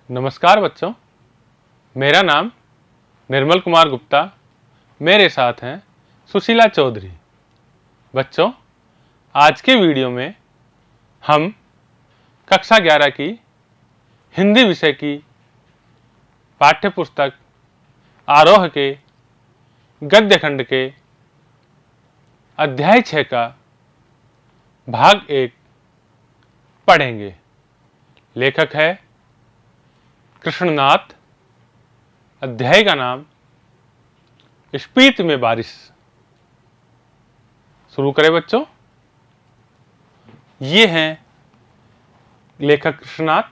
नमस्कार बच्चों, मेरा नाम निर्मल कुमार गुप्ता। मेरे साथ हैं सुशीला चौधरी। बच्चों, आज के वीडियो में हम कक्षा 11 की हिंदी विषय की पाठ्य पुस्तक आरोह के गद्य खंड के अध्याय 6 का भाग 1 पढ़ेंगे। लेखक है कृष्णनाथ। अध्याय का नाम स्पीत में बारिश। शुरू करें बच्चों। ये हैं लेखक कृष्णनाथ।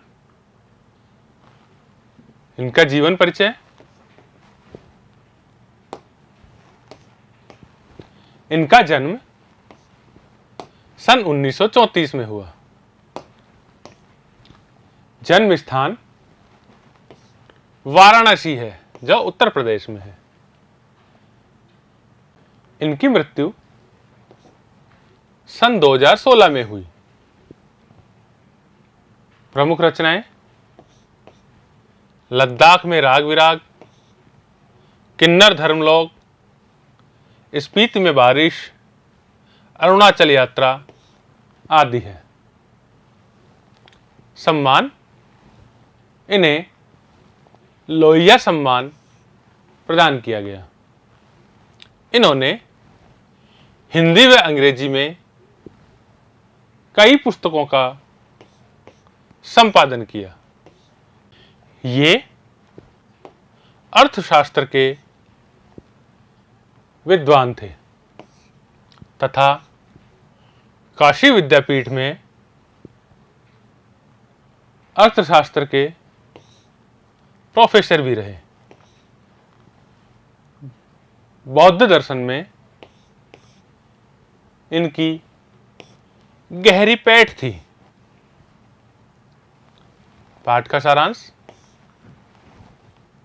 इनका जीवन परिचय। इनका जन्म सन 1934 में हुआ। जन्म स्थान वाराणसी है, जो उत्तर प्रदेश में है। इनकी मृत्यु सन 2016 में हुई। प्रमुख रचनाएं: लद्दाख में राग विराग, किन्नर धर्मलोक, स्पीति में बारिश, अरुणाचल यात्रा आदि है। सम्मान: इन्हें लोहिया सम्मान प्रदान किया गया। इन्होंने हिंदी व अंग्रेजी में कई पुस्तकों का संपादन किया। ये अर्थशास्त्र के विद्वान थे तथा काशी विद्यापीठ में अर्थशास्त्र के प्रोफेसर भी रहे। बौद्ध दर्शन में इनकी गहरी पैठ थी। पाठ का सारांश।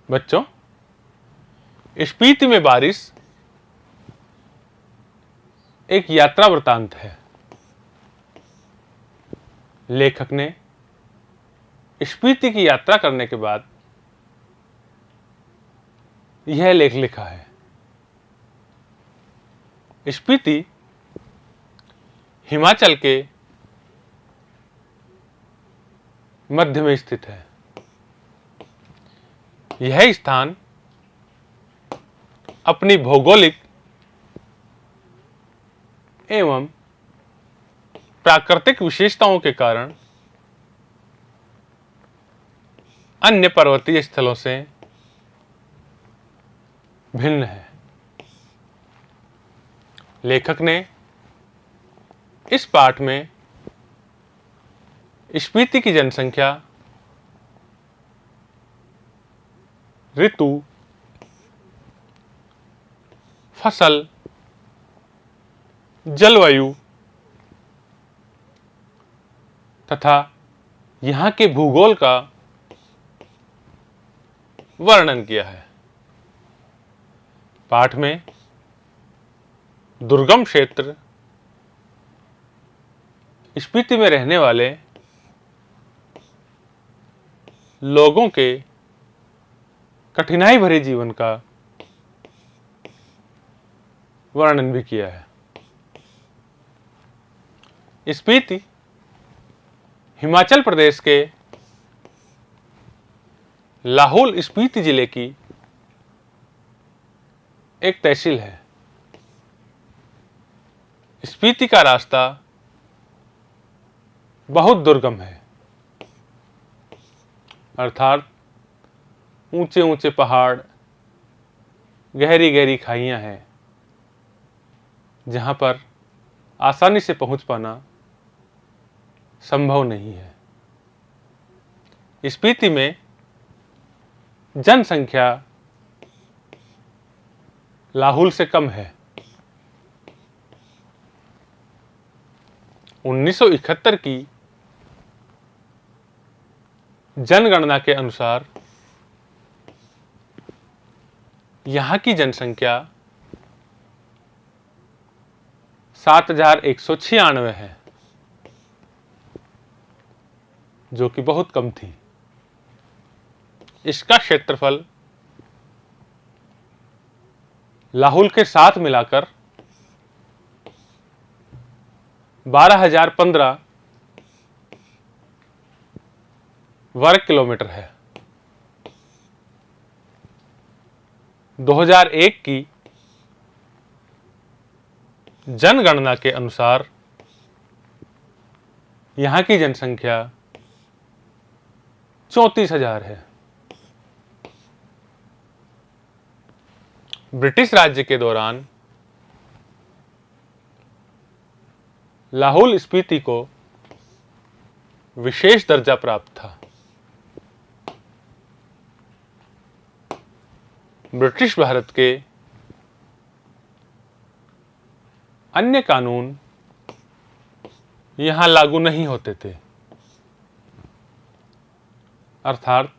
बच्चों, स्पीति में बारिश एक यात्रा वृतांत है। लेखक ने स्पीति की यात्रा करने के बाद यह लेख लिखा है। स्पीति हिमाचल के मध्य में स्थित है। यह स्थान अपनी भौगोलिक एवं प्राकृतिक विशेषताओं के कारण अन्य पर्वतीय स्थलों से भिन्न है। लेखक ने इस पाठ में स्पीति की जनसंख्या, ऋतु, फसल, जलवायु तथा यहाँ के भूगोल का वर्णन किया है। पाठ में दुर्गम क्षेत्र, स्पीति में रहने वाले लोगों के कठिनाई भरे जीवन का वर्णन भी किया है। स्पीति हिमाचल प्रदेश के लाहौल स्पीति जिले की एक तहसील है। स्पीति का रास्ता बहुत दुर्गम है, अर्थात ऊंचे ऊंचे पहाड़, गहरी गहरी खाइयां हैं, जहां पर आसानी से पहुंच पाना संभव नहीं है। स्पीति में जनसंख्या लाहौल से कम है। 1971 की जनगणना के अनुसार यहाँ की जनसंख्या 7196 है, जो कि बहुत कम थी। इसका क्षेत्रफल लाहुल के साथ मिलाकर 12,015 वर्ग किलोमीटर है। 2001 की जनगणना के अनुसार यहां की जनसंख्या 34,000 है। ब्रिटिश राज्य के दौरान लाहौल स्पीति को विशेष दर्जा प्राप्त था। ब्रिटिश भारत के अन्य कानून यहां लागू नहीं होते थे, अर्थात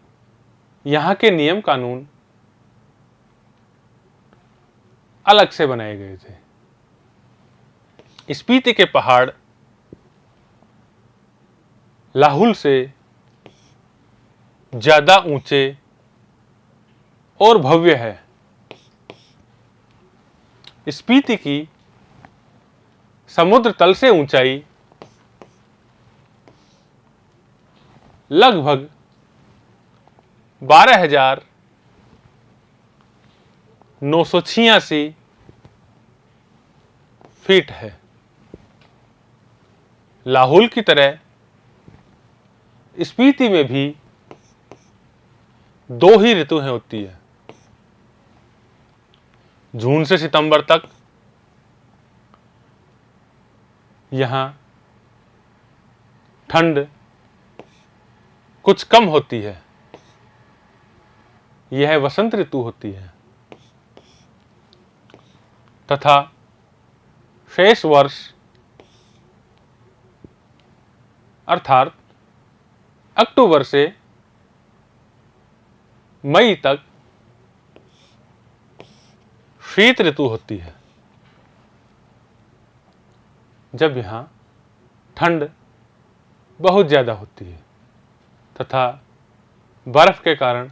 यहां के नियम कानून अलग से बनाए गए थे। स्पीति के पहाड़ लाहुल से ज्यादा ऊंचे और भव्य है। स्पीति की समुद्र तल से ऊंचाई लगभग 12,986 फीट है। लाहुल की तरह स्पीति में भी 2 ही ऋतुएं होती है। जून से सितंबर तक यहां ठंड कुछ कम होती है, यह वसंत ऋतु होती है, तथा शेष वर्ष अर्थात अक्टूबर से मई तक शीत ऋतु होती है, जब यहां ठंड बहुत ज्यादा होती है तथा बर्फ के कारण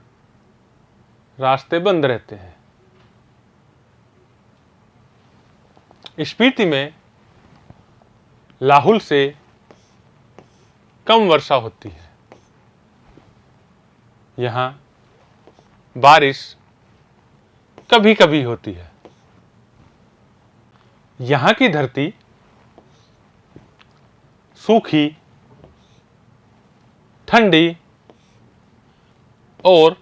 रास्ते बंद रहते हैं। स्पीति में लाहुल से कम वर्षा होती है। यहां बारिश कभी कभी होती है। यहां की धरती सूखी, ठंडी और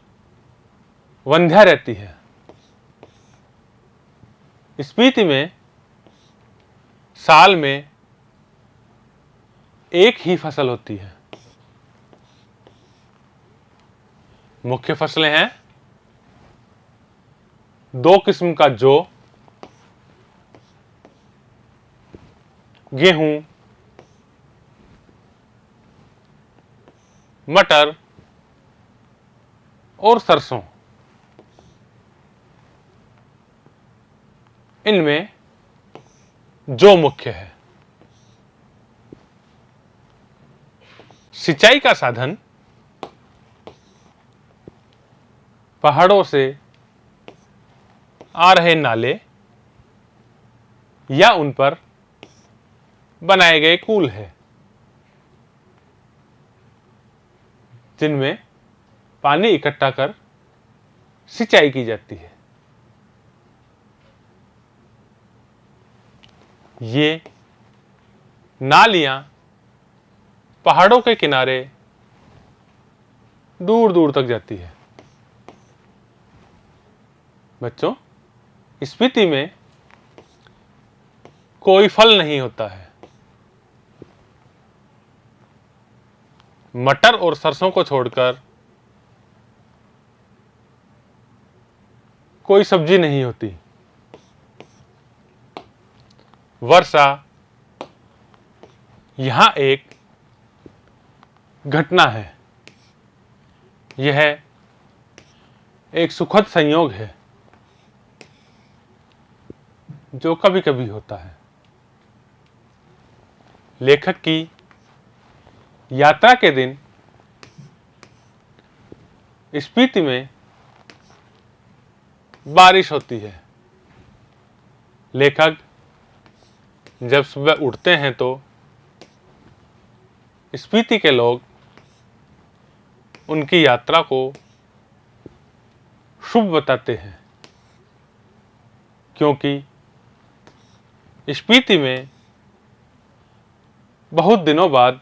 वंध्या रहती है। स्पीति में साल में एक ही फसल होती है। मुख्य फसलें हैं 2 किस्म का जौ, गेहूं, मटर और सरसों। इनमें जौ मुख्य है। सिंचाई का साधन पहाड़ों से आ रहे नाले या उन पर बनाए गए कूल है, जिनमें पानी इकट्ठा कर सिंचाई की जाती है। ये नालियां पहाड़ों के किनारे दूर दूर तक जाती है। बच्चों, स्पीति में कोई फल नहीं होता है। मटर और सरसों को छोड़कर कोई सब्जी नहीं होती। वर्षा यहां एक घटना है। यह एक सुखद संयोग है जो कभी कभी होता है। लेखक की यात्रा के दिन स्पीति में बारिश होती है। लेखक जब सुबह उठते हैं तो स्पीति के लोग उनकी यात्रा को शुभ बताते हैं, क्योंकि स्पीति में बहुत दिनों बाद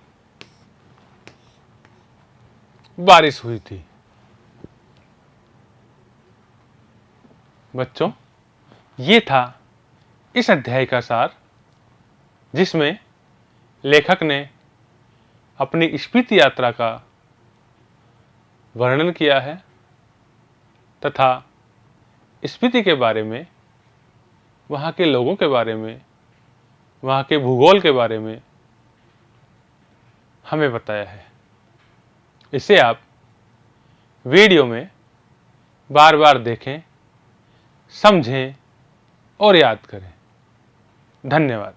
बारिश हुई थी। बच्चों, ये था इस अध्याय का सार, जिसमें लेखक ने अपनी स्पीति यात्रा का वर्णन किया है तथा स्पीति के बारे में, वहाँ के लोगों के बारे में, वहाँ के भूगोल के बारे में हमें बताया है। इसे आप वीडियो में बार बार देखें, समझें और याद करें। धन्यवाद।